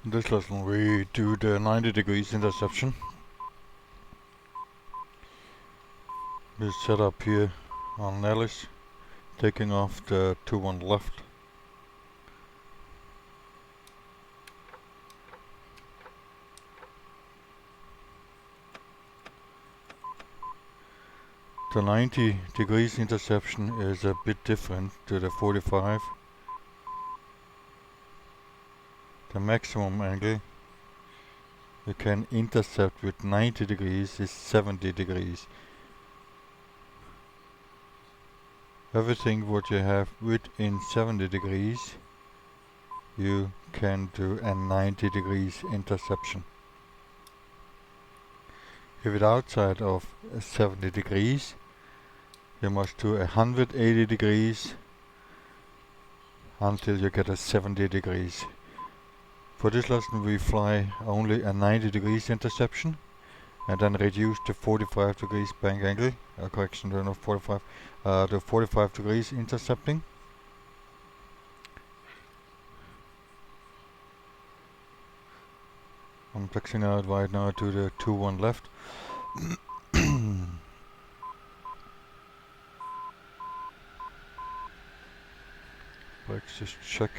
In this lesson we do the 90 degrees interception. We set up here on Nellis, taking off the 2-1 left. The 90 degrees interception is a bit different to the 45. The maximum angle you can intercept with 90 degrees is 70 degrees. Everything what you have within 70 degrees you can do a 90 degrees interception. If it's outside of 70 degrees, you must do 180 degrees until you get a 70 degrees. For this lesson we fly only a 90 degrees interception and then reduce the 45 degrees bank angle, correction, not 45, the 45 degrees intercepting. I'm flexing out right now to the 2-1 left. Let's just check.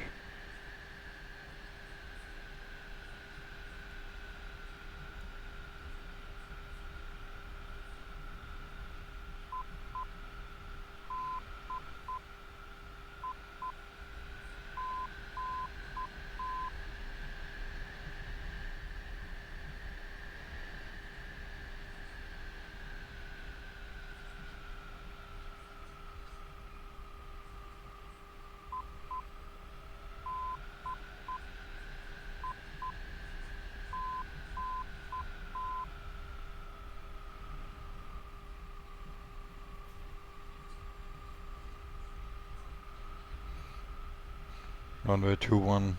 Runway 21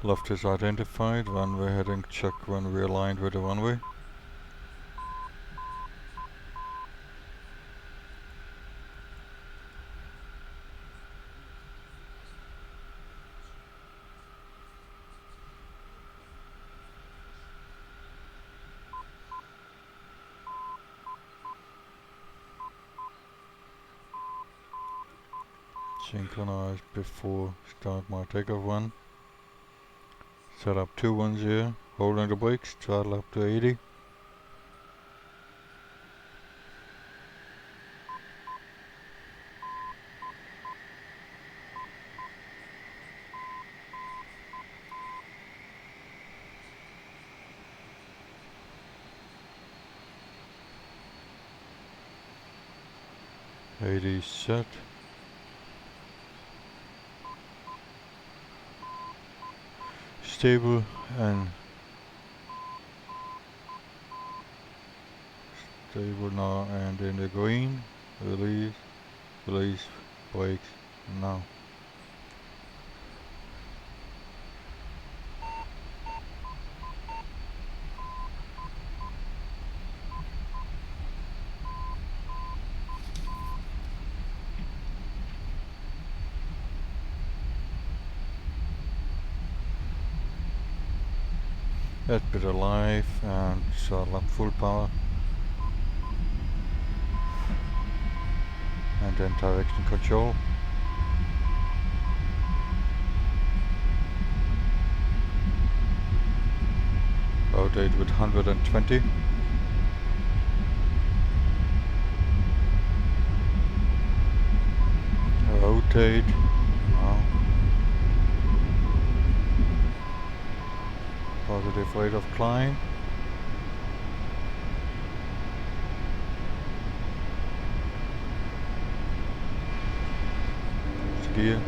left is identified, runway heading check when we're aligned with the runway. Synchronize before start my takeoff run. Set up 210, holding the brakes, throttle up to 80. Set. Stable and stable now and in the green. Release, release, brakes now. That bit alive and throttle up full power. And then direction control. Rotate with 120. Rotate. Now. Positive rate of climb. Steer.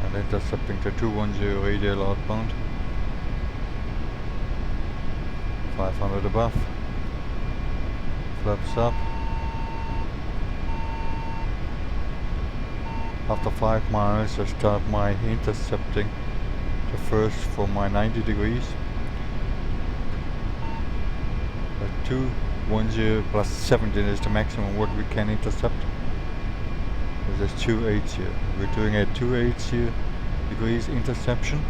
And intercepting the 210 radial outbound. 500 above, flaps up, After 5 miles I start my intercepting the first for my 90 degrees. 210 plus 17 is the maximum what we can intercept. There's 280. We're doing a 280 degrees interception.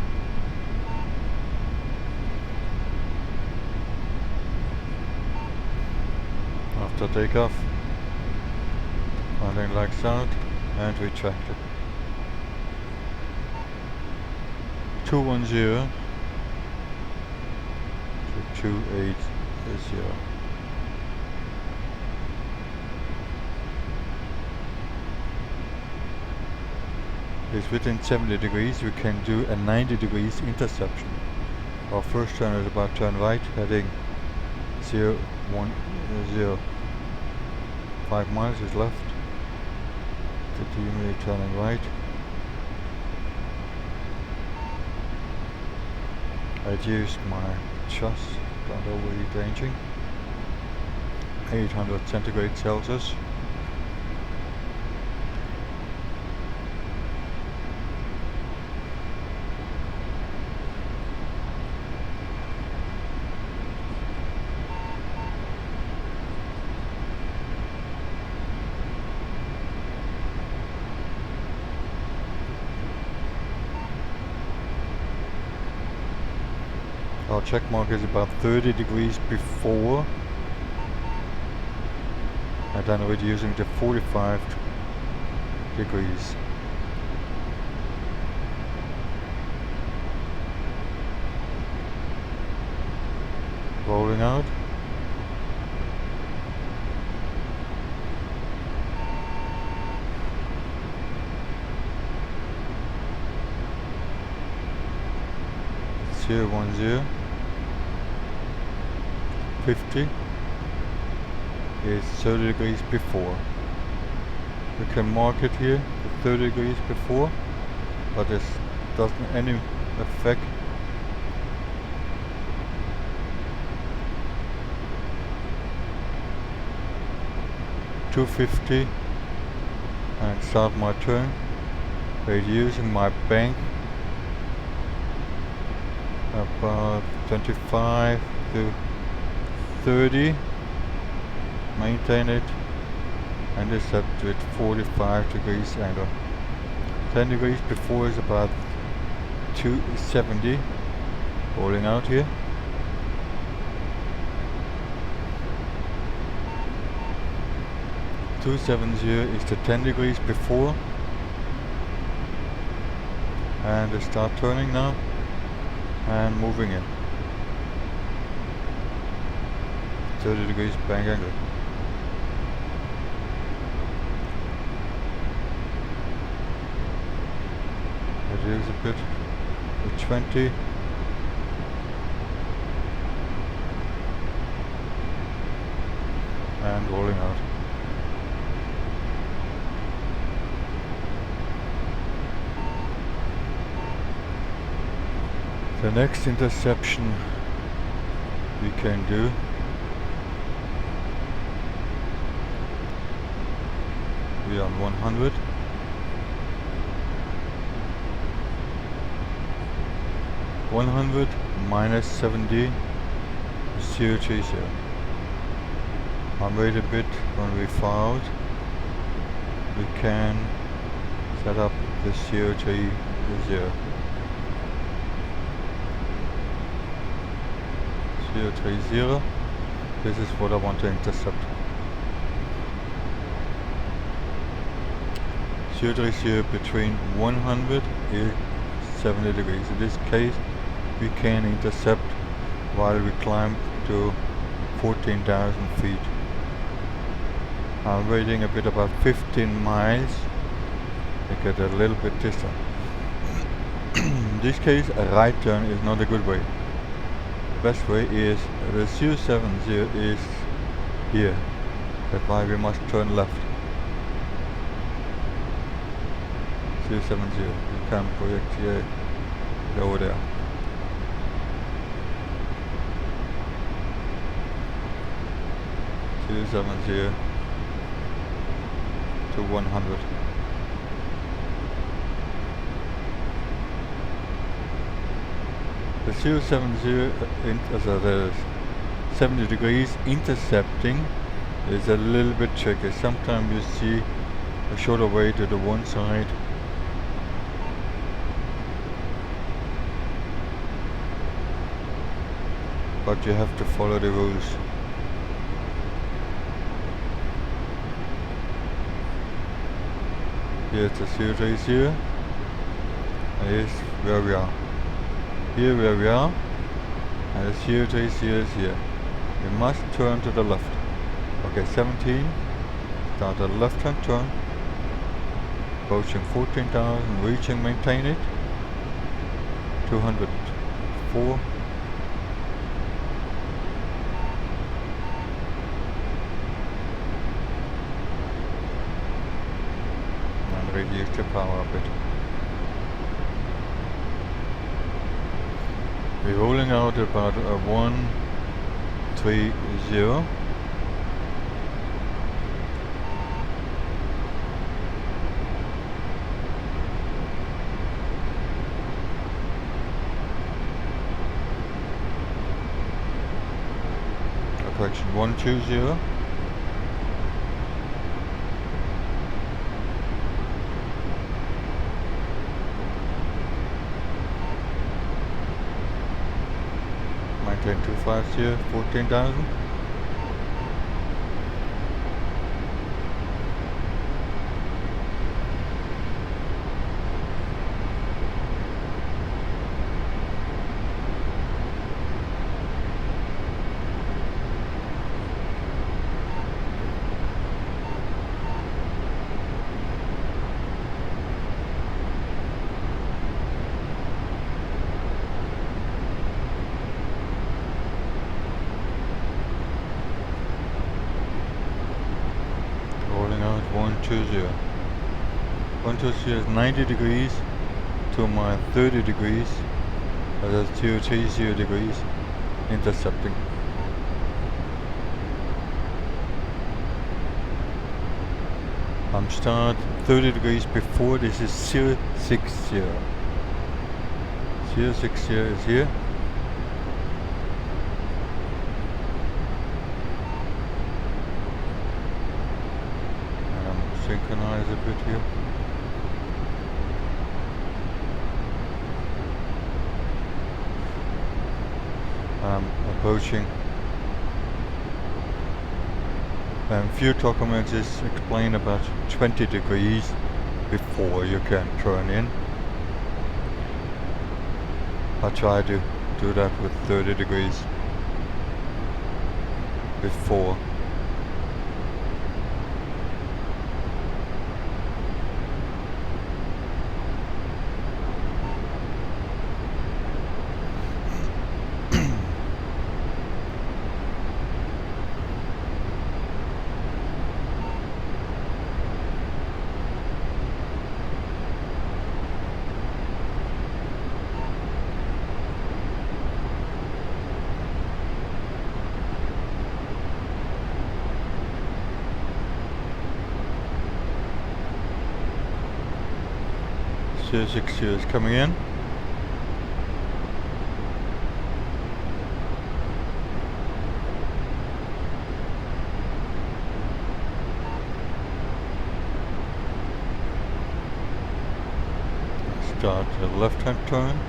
After takeoff, landing legs out and retract it. 210 to 280. Is within 70 degrees, we can do a 90 degrees interception. Our first turn is about turn right, heading 010. 5 miles is left. Continue turning right. I'd used my thrust, don't overheat the engine. 800 centigrade Celsius. Our check mark is about 30 degrees before, and then reducing to 45 degrees. Rolling out. Zero 10. 50 is 30 degrees before. We can mark it here, 30 degrees before, but this doesn't any affect. $250 and start my turn, reducing my bank about 25 to 30, maintain it, and intercept with 45 degrees angle. 10 degrees before is about 270, rolling out here. $270 is the 10 degrees before, and I start turning now and moving in. 30 degrees bank angle. Reduce a bit to 20. And rolling out. The next interception we can do we on 100. 100 minus 70 is 030. I'll wait a bit when we far out. We can set up the 030. 030. This is what I want to intercept. 030 between 100 and 70 degrees. In this case, we can intercept while we climb to 14,000 feet. I'm waiting a bit about 15 miles to get a little bit distant. In this case, a right turn is not a good way. The best way is the 070 is here. That's why we must turn left. 070, you can project here over there. to 100. The 070, the 70 degrees intercepting is a little bit tricky. Sometimes you see a shorter way to the one side. But you have to follow the rules. Here's the 030, and here's where we are. Here where we are, and the 030 is here. You must turn to the left. Okay, 17, start a left hand turn, approaching 14,000, reaching, maintain it, 204, and reduce the power a bit. We're rolling out about a 130. Correction 120. Maintain 250, 14,000. Rolling out 120. 120 is 90 degrees to my 30 degrees. That's 030 degrees intercepting. I'm start 30 degrees before. This is 060. 060 is here. Synchronize a bit here. I'm approaching. Few documents explain about 20 degrees before you can turn in. I try to do that with 30 degrees before. So 60 is coming in. Start a left hand turn.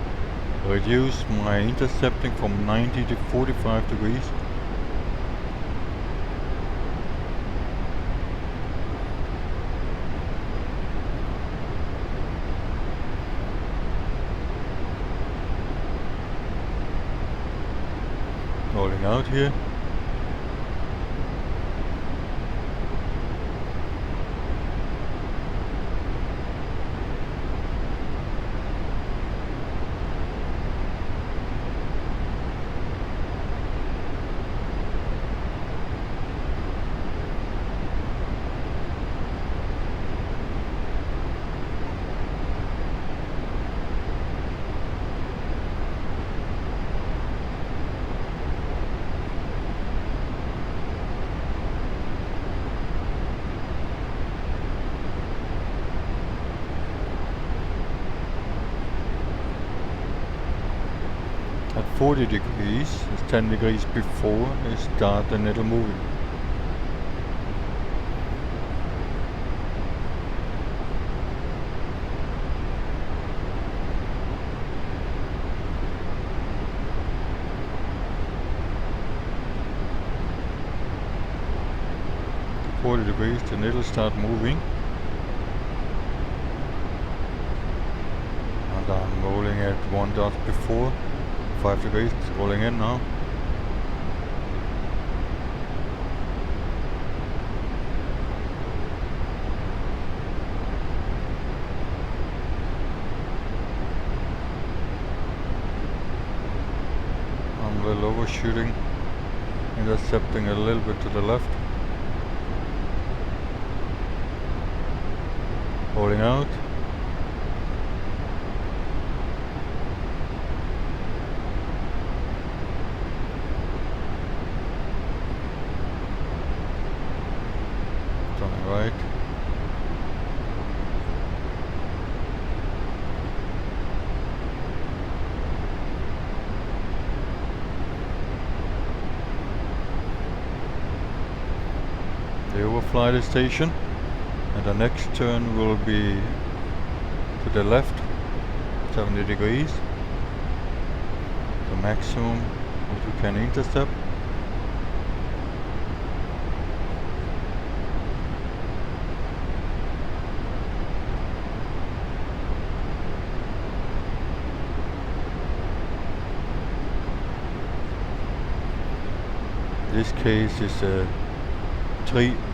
Reduce my intercepting from 90 to 45 degrees. Rolling out here. 40 degrees, it's 10 degrees before I start the needle moving. Degrees, the needle start moving, and I'm rolling at 1 dot before 5 degrees. It's rolling in now. I'm a little overshooting, intercepting a little bit to the left. Holding out. Turning right. They overfly the station. And the next turn will be to the left, 70 degrees. The maximum what you can intercept. This case is a 310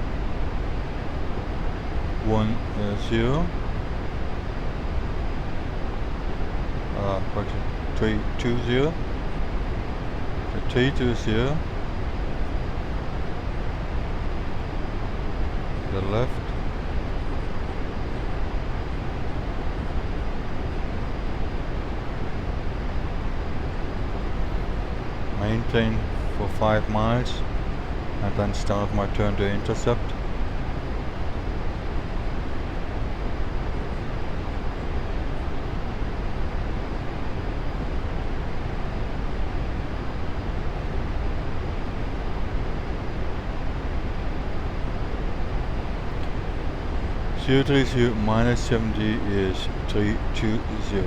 320, the 320, the left, maintain for 5 miles, and then start my turn to intercept. -030 minus 70 is 320.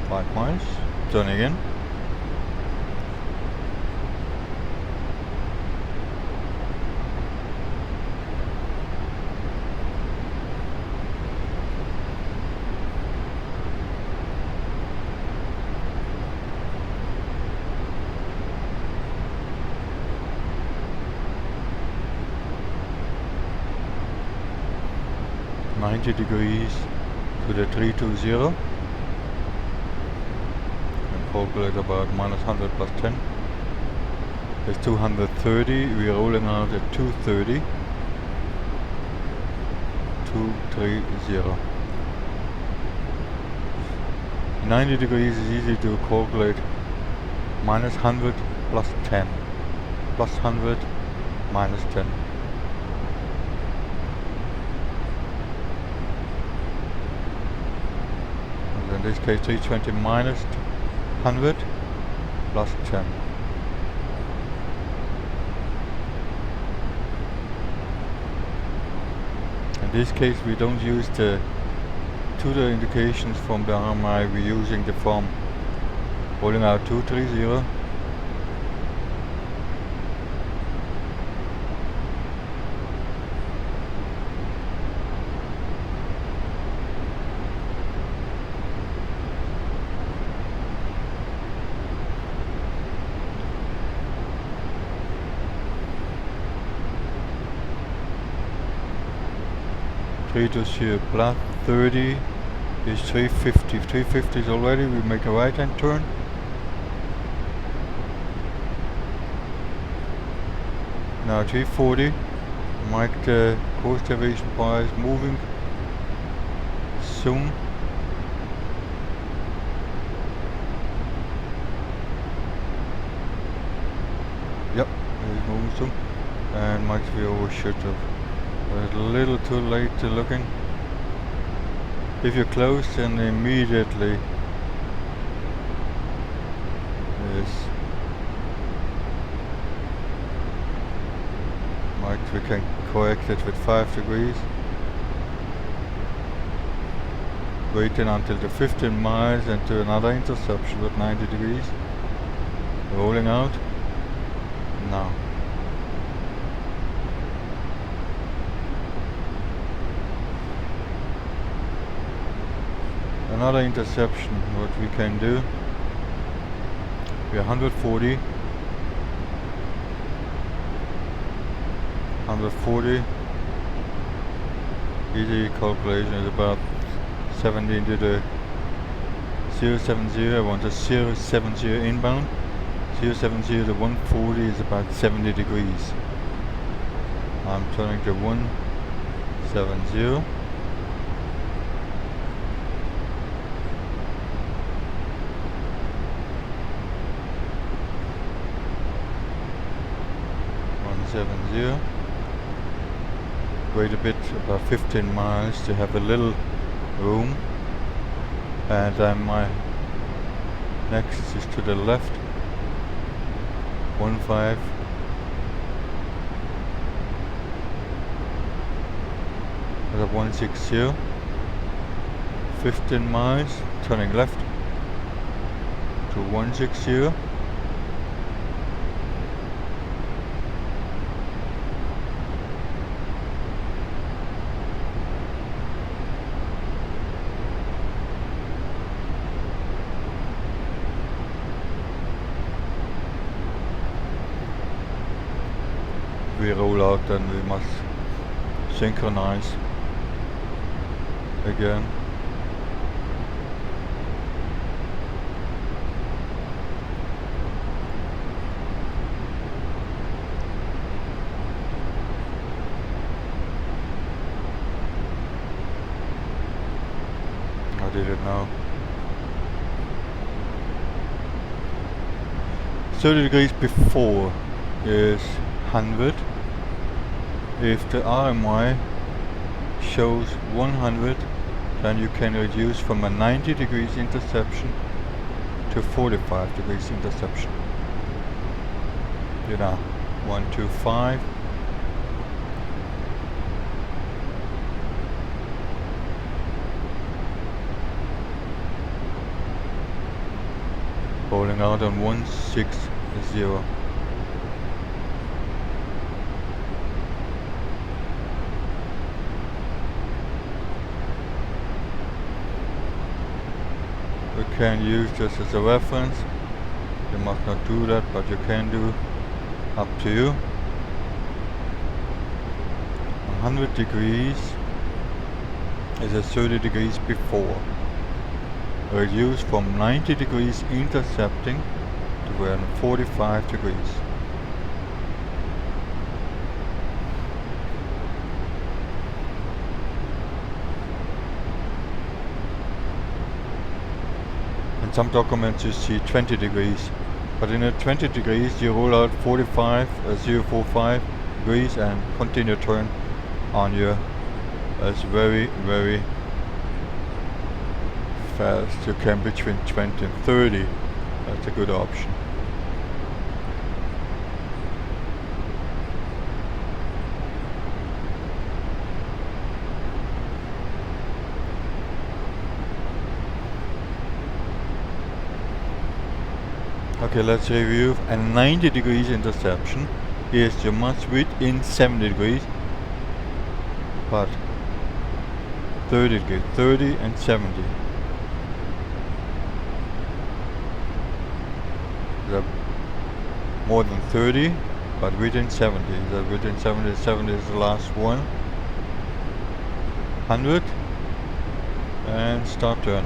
Five miles. Turn again. -90 degrees to the 320. And calculate about -100 plus 10. It's 230. We are rolling out at 230. 230. 90 degrees is easy to calculate. -100 plus 10. Plus 100 minus 10. In this case 320 minus 100 plus 10. In this case we don't use the tutor indications from the RMI, we're using the form rolling out 230. Plus 30 is 350. 350 is already, we make a right hand turn. Now 340, mark the course deviation price moving soon. Yep, it's moving soon. And might be overshoot of. A little too late to looking. If you close, then immediately we can correct it with 5 degrees. Waiting until the 15 miles and to another interception with 90 degrees. Rolling out. Now. Another interception, what we can do. We are 140. 140. Easy calculation is about 70 into the 070. I want a 070 inbound. 070 to 140 is about 70 degrees. I'm turning to 170. Wait a bit, about 15 miles to have a little room, and then my next is to the left. 15. At 160. 15 miles, turning left to 160. We roll out, then we must synchronize again. I did it now. 30 degrees before is 100. If the RMY shows 100, then you can reduce from a 90 degrees interception to 45 degrees interception. You know, 125. Rolling out on 160. You can use this as a reference. You must not do that, but you can do. Up to you. 100 degrees is a 30 degrees before. Reduce from 90 degrees intercepting to around 45 degrees. In some documents you see 20 degrees, but in a 20 degrees you roll out 045 degrees and continue turn on your. That's very, very fast. You can between 20 and 30. That's a good option. Okay, let's review. A 90 degrees interception is you must within 70 degrees, but 30 degrees, 30 and 70. The more than 30, but within 70. The within 70, 70 is the last one. 100 and start turn.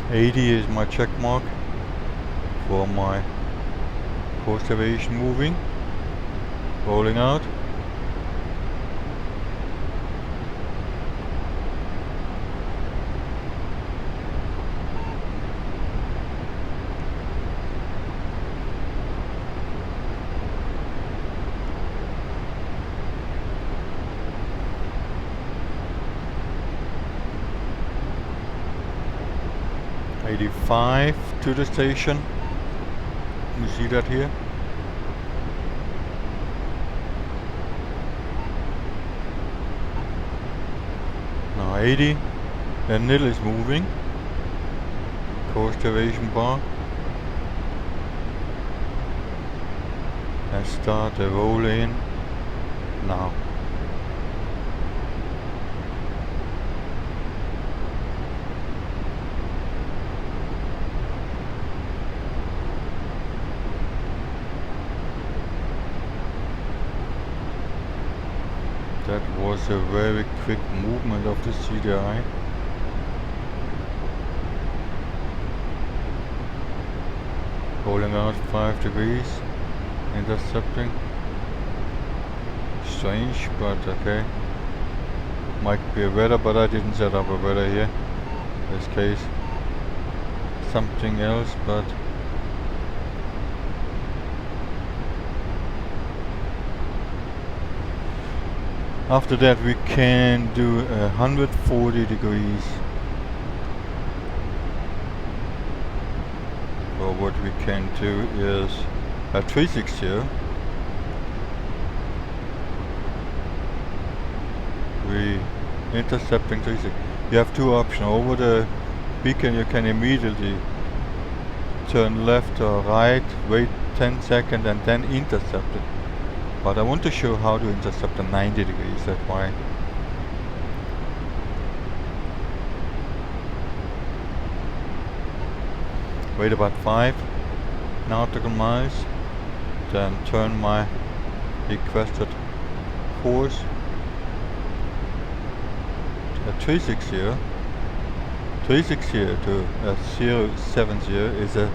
$80 is my check mark for my post aviation moving. Rolling out. 85 to the station. You see that here? Now 80. The nil is moving. Course deviation bar. And start the roll in now. That was a very quick movement of the CDI. Holding out 5 degrees, intercepting. Strange, but okay. Might be a weather, but I didn't set up a weather here. In this case, something else, but after that we can do 140 degrees. Well, what we can do is a 360. We intercepting 360. You have two options. Over the beacon you can immediately turn left or right, wait 10 seconds and then intercept it. But I want to show how to intercept at 90 degrees, that's why. Wait about 5 nautical miles, then turn my requested course to 360. 360 to 070 is a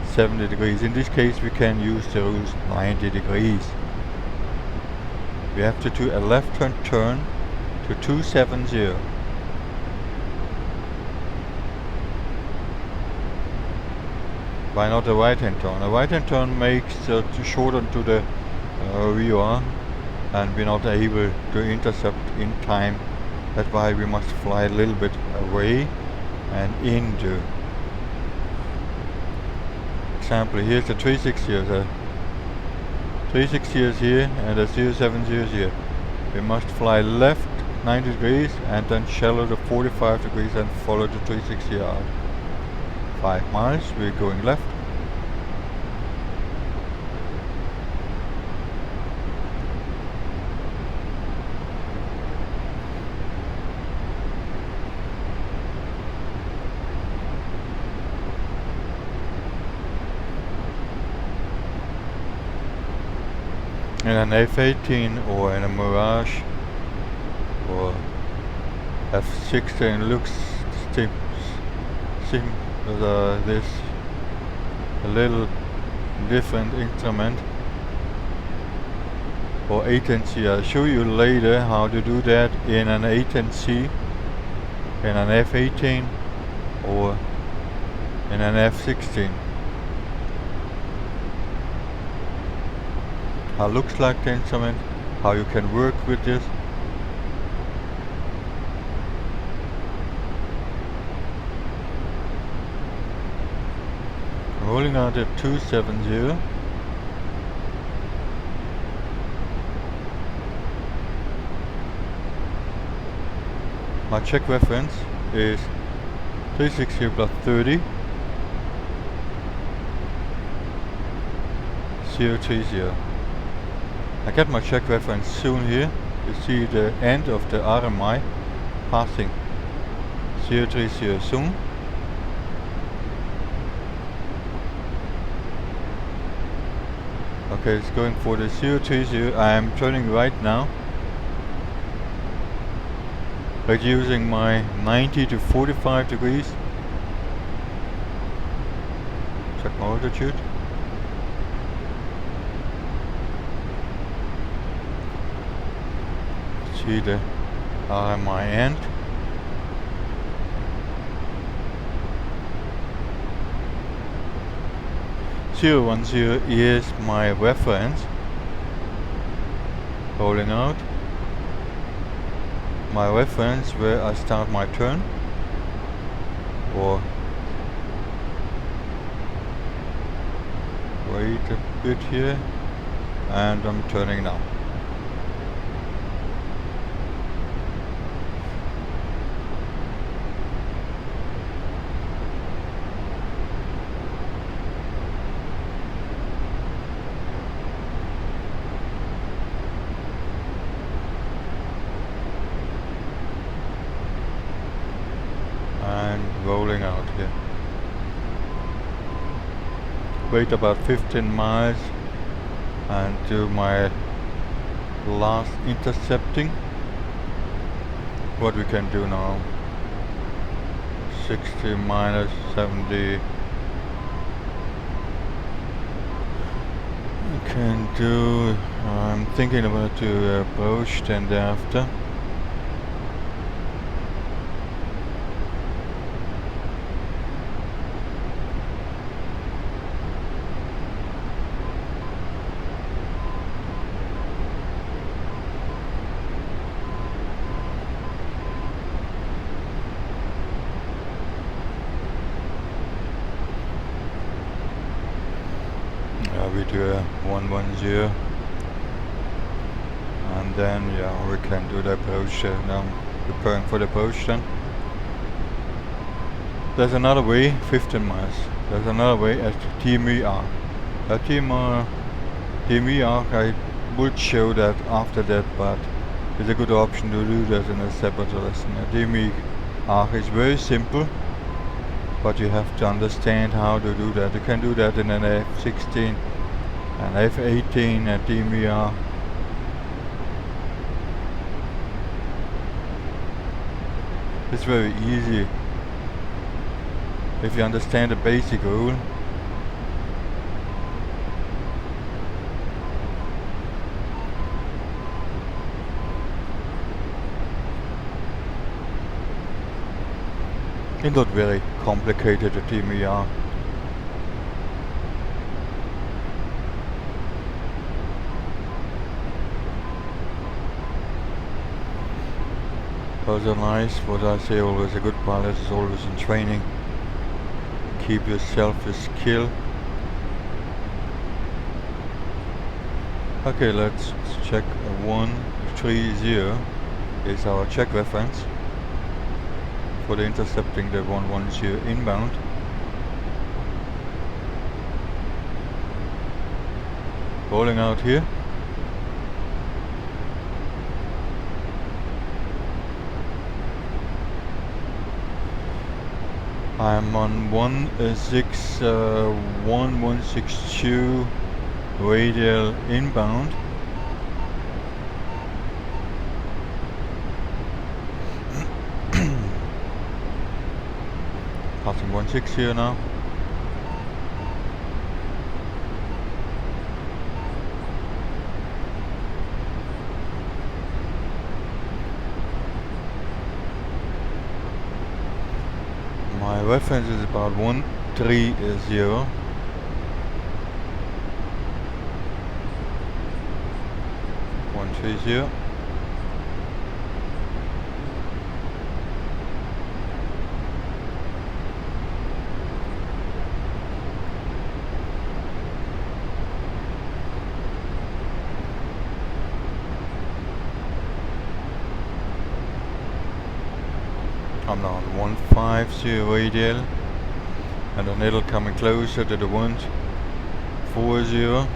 70 degrees. In this case we can use the rules 90 degrees. We have to do a left hand turn to 270. Why not a right hand turn? A right hand turn makes to shorten to the rear, and we're not able to intercept in time. That's why we must fly a little bit away and into. Example, here's the 360. The 360 is here and the 070 is here. We must fly left 90 degrees and then shallow the 45 degrees and follow the 360 out. 5 miles, we're going left. In an F-18 or in a Mirage or F-16 looks this a little different instrument. Or A10C, I'll show you later how to do that in an A10C, in an F-18 or in an F-16. How looks like the instrument, how you can work with this. Rolling out at 270. My check reference is 360 plus 30 030. I get my check reference soon here. You see the end of the RMI passing 030 soon. Okay, it's going for the 030. I am turning right now, reducing my 90 to 45 degrees. Check my altitude. See the RMI end. .010 is my reference. Rolling out. My reference where I start my turn, or wait a bit here, and I'm turning now. And rolling out here. Wait about 15 miles and do my last intercepting. What we can do now, 60 minus 70. We can do, I'm thinking about to approach then thereafter. We do a 110, and then we can do the approach. Now I'm preparing for the approach then. There's another way, 15 miles. There's another way at TMER. At TMER I would show that after that, but it's a good option to do that in a separate lesson. TMER is very simple, but you have to understand how to do that. You can do that in an F16 and F18 at DMER. It's very easy if you understand the basic rule. It's not very complicated at DMER. Also nice, what I say always, a good pilot is always in training. Keep yourself a skill. Okay, let's check 130 is our check reference for the intercepting the 110 inbound. Rolling out here. I'm on 162 radial inbound. Passing 16 here now. My reference is about 130. 130. I'm now on 150 radial, and then it'll coming closer to the 140.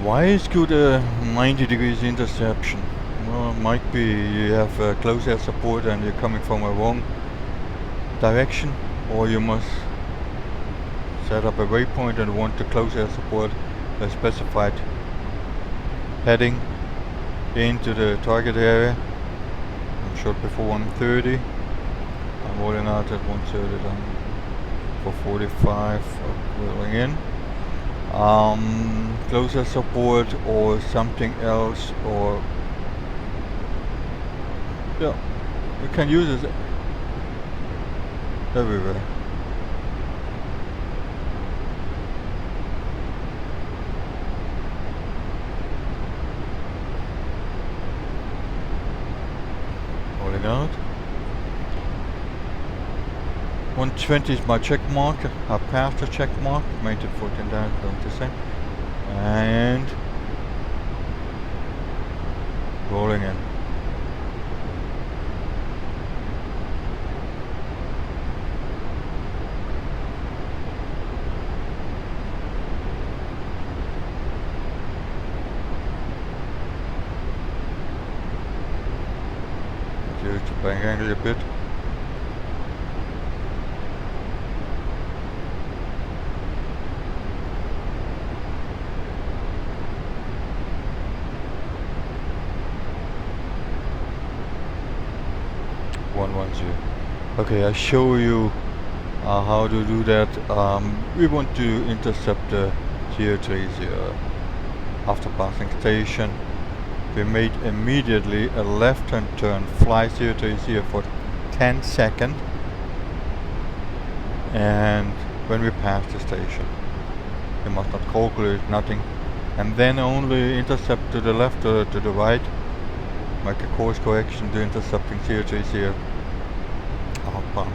Why is good a 90 degrees interception? Well, it might be you have close air support and you're coming from a wrong direction, or you must set up a waypoint and want to close air support a specified heading into the target area. I'm shot before 130. I'm rolling out at 130 then for 45, rolling in. Close air support or something else, or yeah, you can use it everywhere. Rolling out. 120 is my check mark. I passed the check mark, made it 14 down, don't you say? And rolling in. Use the bank angle a bit. Okay, I show you how to do that. We want to intercept the 030 after passing station. We made immediately a left-hand turn, fly 030 for 10 seconds, and when we pass the station, you must not calculate nothing, and then only intercept to the left or to the right, make a course correction to intercepting 030 outbound.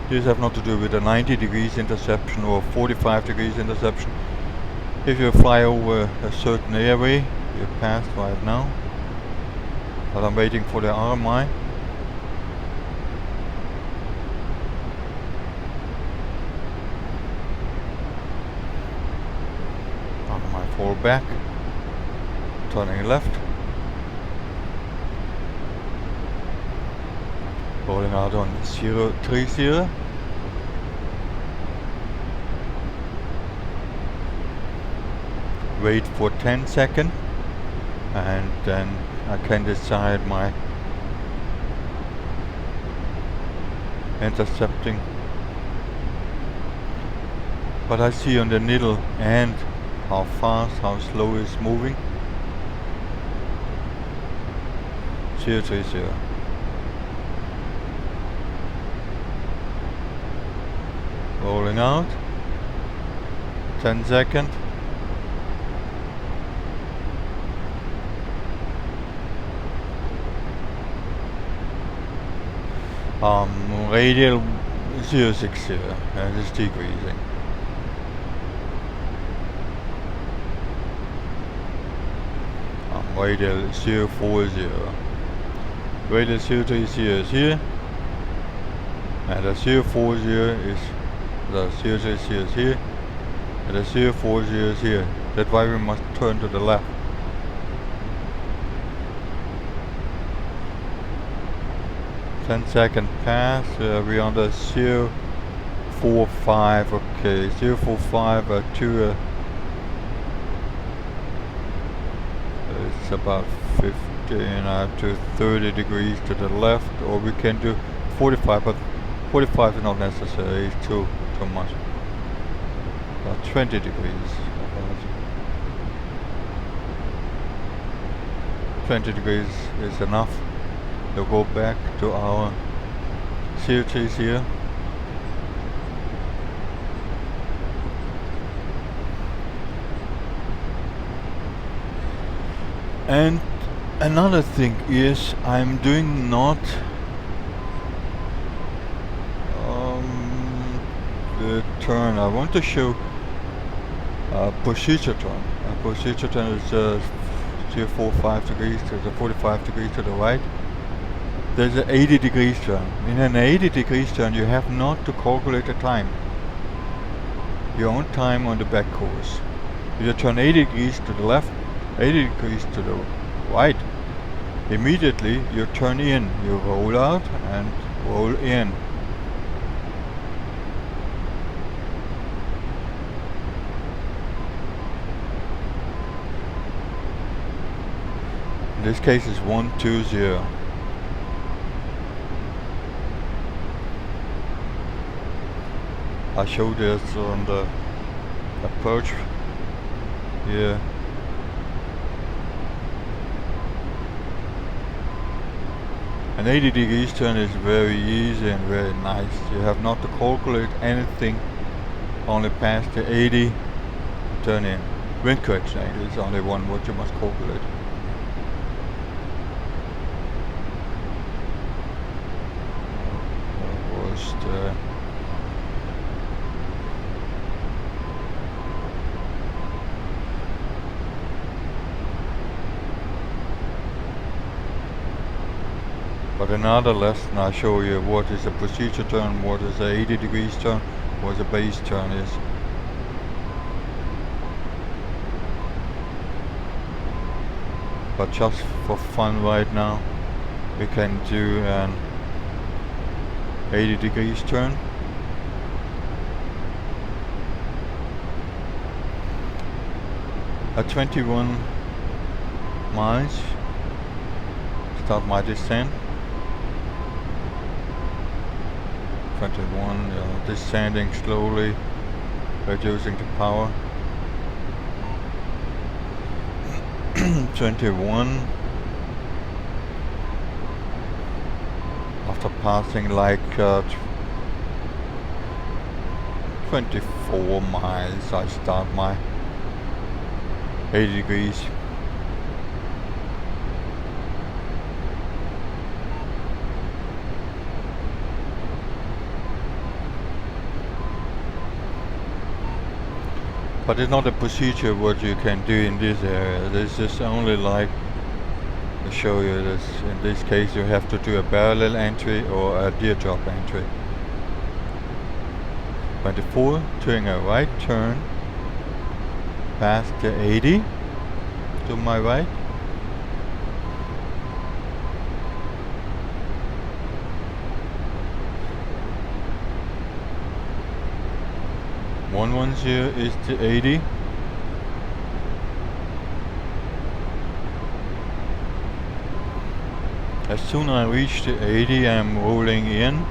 This have not to do with a 90 degrees interception or 45 degrees interception. If you fly over a certain airway, you passed right now, but I'm waiting for the RMI. RMI fall back, turning left, rolling out on 030. Wait for 10 seconds, and then I can decide my intercepting. But I see on the needle and how fast, how slow it's moving. 030. Rolling out. 10 seconds. Radial 060, and it's decreasing. Radial 040. Radial 030 is here, and the 040 is the 030 is here, and the 040 is here. That's why we must turn to the left. Second pass, we're on the 045, okay, 045 to it's about 15 to 30 degrees to the left, or we can do 45, but 45 is not necessary, it's too much. About 20 degrees. 20 degrees is enough. To go back to our COTs here. And another thing is I'm doing not the turn. I want to show a procedure turn. A procedure turn is 045 degrees to the 45 degrees to the right. There's an 80 degrees turn. In an 80 degrees turn you have not to calculate the time. Your own time on the back course. If you turn 80 degrees to the left, 80 degrees to the right, immediately you turn in. You roll out and roll in. In this case is 120. I showed this on the approach here. An 80 degrees turn is very easy and very nice. You have not to calculate anything, only pass the 80 turn in. Wind correction angle is only one what you must calculate. But another lesson I show you what is a procedure turn, what is a 80 degrees turn, what a base turn is. But just for fun right now, we can do an 80 degrees turn. At 21 miles, start my descent. 21, descending slowly, reducing the power. 21. After passing like 24 miles, I start my 80 degrees. But it's not a procedure what you can do in this area. This is only like to show you this. In this case you have to do a parallel entry or a deer drop entry. 24, doing a right turn past the 80 to my right. Here is the 80. As soon as I reach the 80, I'm rolling in.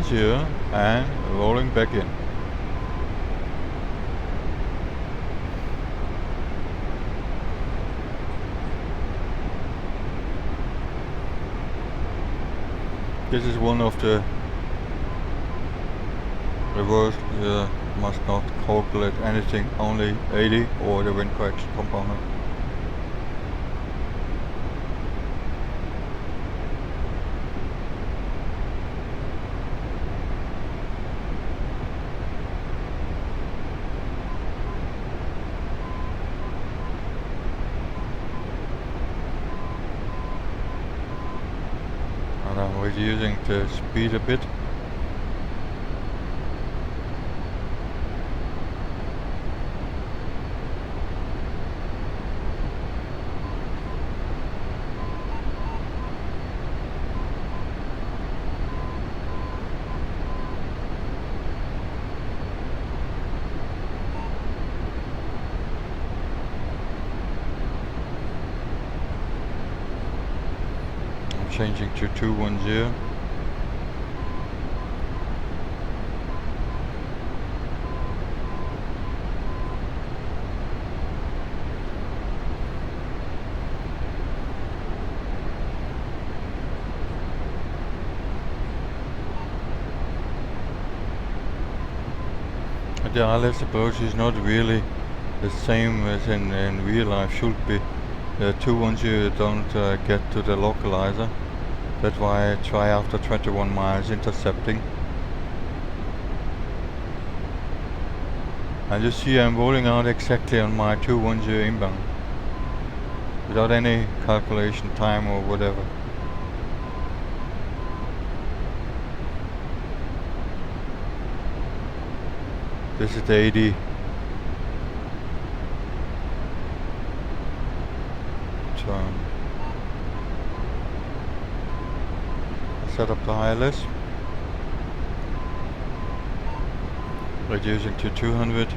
Here and rolling back in. This is one of the reverse. Must not calculate anything, only 80 or the wind correction component. Reducing the speed a bit. Changing to 210. The ILS approach is not really the same as in real life should be. 210 don't get to the localizer. That's why I try after 21 miles intercepting. And you see I'm rolling out exactly on my 210 inbound. Without any calculation time or whatever. This is the 80. Turn. Set up the ILS, reducing to 200.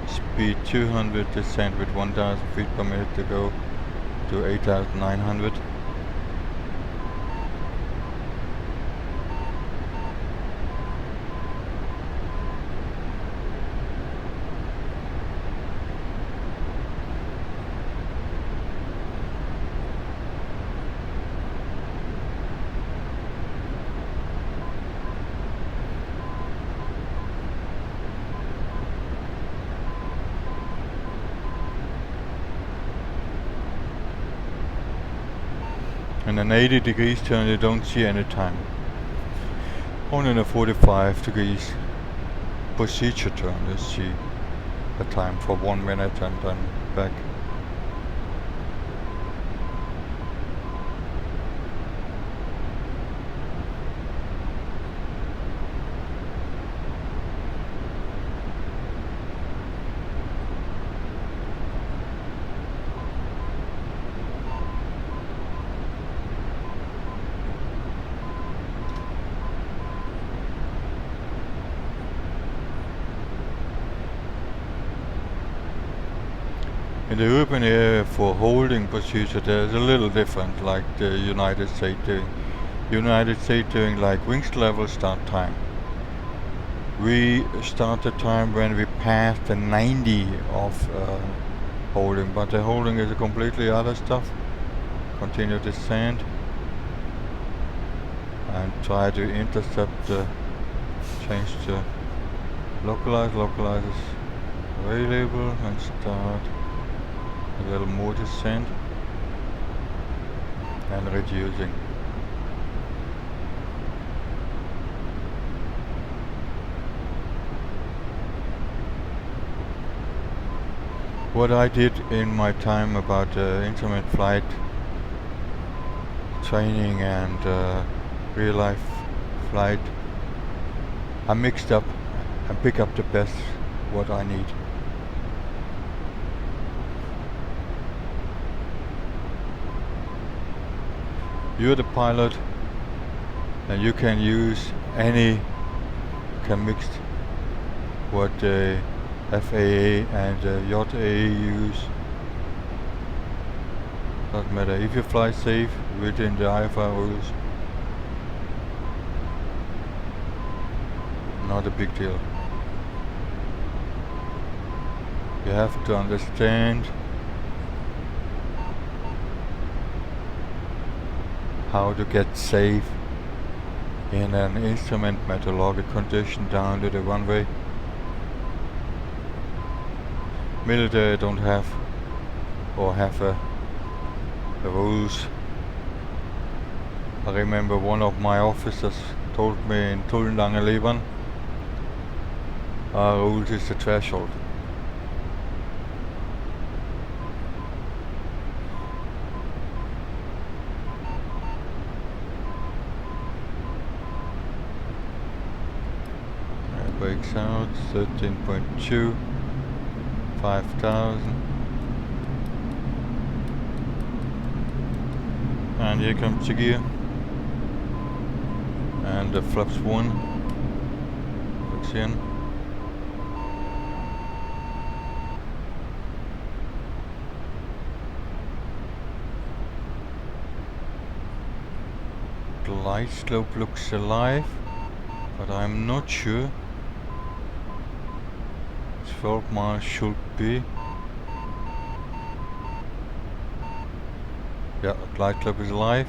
Speed 200, descent with 1000 feet per minute to go to 8900. In an 80 degrees turn you don't see any time. Only in a 45 degrees procedure turn you see the time for 1 minute and then back. In the urban area for holding procedure there's a little different, like the United States doing. United States doing like wings level start time. We start the time when we pass the 90 of holding, but the holding is a completely other stuff. Continue descent and try to intercept the change to localize. Localize is available and start a little more descent and reducing. What I did in my time about intermittent flight training and real life flight, I mixed up and pick up the best what I need. You're the pilot and you can use any, can mix what the FAA and JAA use. Doesn't matter if you fly safe within the IFR rules. Not a big deal. You have to understand how to get safe in an instrument meteorologic condition down to the runway. Military don't have or have the rules. I remember one of my officers told me in Tullenlange Leben, our rules is the threshold. Brakes out, 13.2, 5,000. And here comes the gear. And the flaps 1. Looks in. Glide slope looks alive, but I'm not sure. 12 miles should be. Yeah, glide slope is alive.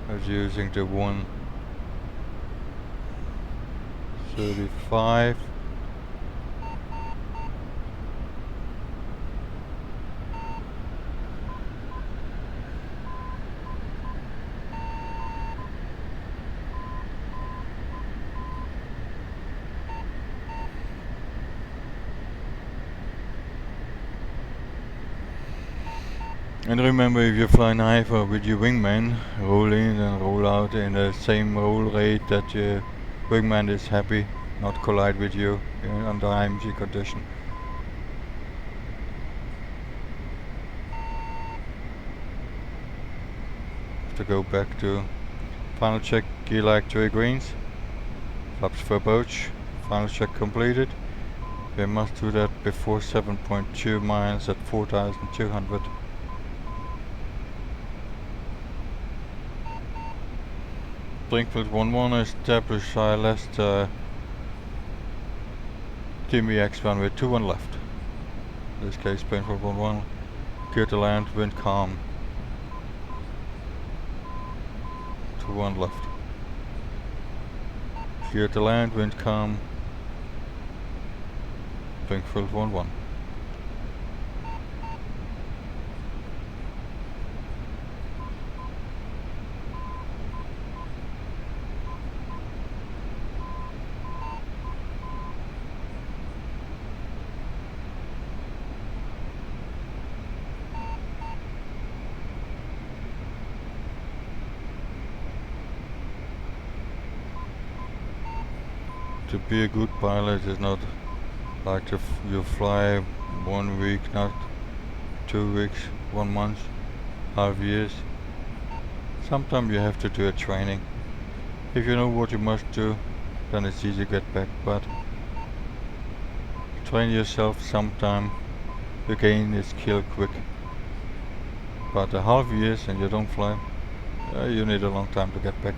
I was using the 135. And remember, if you fly an IFR with your wingman, roll in and roll out in the same roll rate that your wingman is happy, not collide with you under IMG condition. To go back to final check, gear lag 2 greens, flaps for approach, final check completed. We must do that before 7.2 miles at 4,200. Blinkfield 11 established ILS TMEX1 with 21 left. In this case, Blinkfield 11, clear to land, wind calm. to 1 left. Clear to land, wind calm. Bank filled 1-1. To be a good pilot is not like you fly 1 week, not 2 weeks, 1 month, half years. Sometimes you have to do a training. If you know what you must do, then it's easy to get back, but train yourself sometime, you gain your skill quick. But a half years and you don't fly, you need a long time to get back.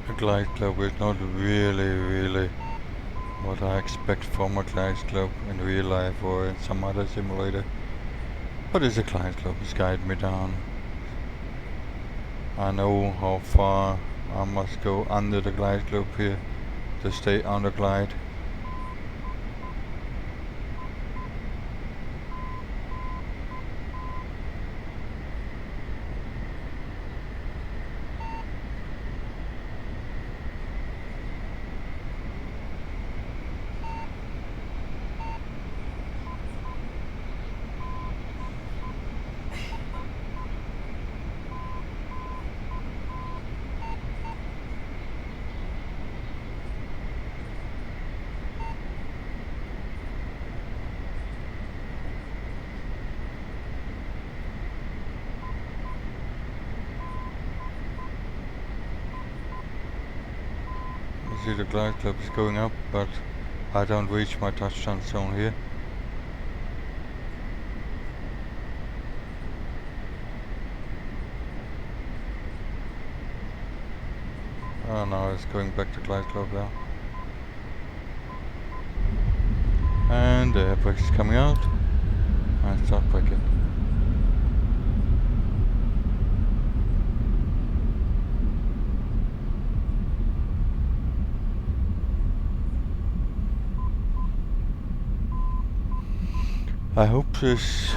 A glide globe is not really what I expect from a glide globe in real life or in some other simulator. But it's a glide globe, it's guiding me down. I know how far I must go under the glide globe here to stay on the glide. See, the glide globe is going up, but I don't reach my touchdown zone here. Oh no, it's going back to glide globe now. And the air brake is coming out. And start braking. I hope this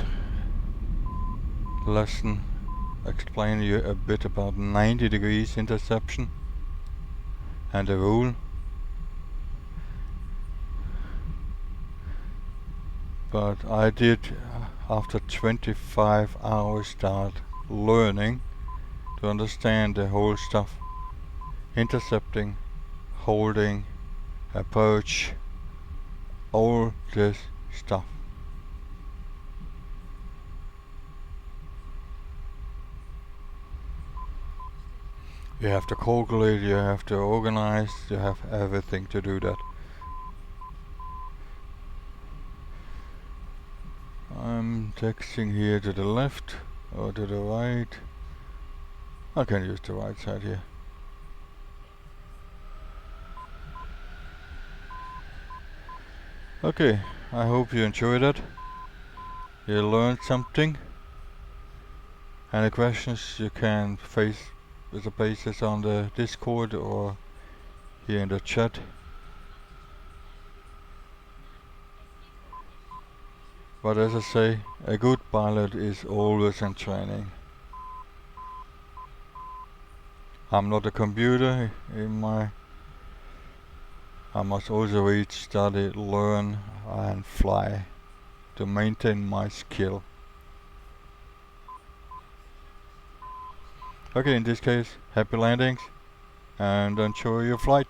lesson explains you a bit about 90 degrees interception and the rule. But I did, after 25 hours, start learning to understand the whole stuff. Intercepting, holding, approach, all this stuff. You have to calculate, you have to organize, you have everything to do that. I'm texting here to the left or to the right. I can use the right side here. Okay, I hope you enjoyed it. You learned something. Any questions you can face with the basis on the Discord or here in the chat. But as I say, a good pilot is always in training. I'm not a computer I must also read, study, learn and fly to maintain my skill. Okay, in this case, happy landings and enjoy your flight.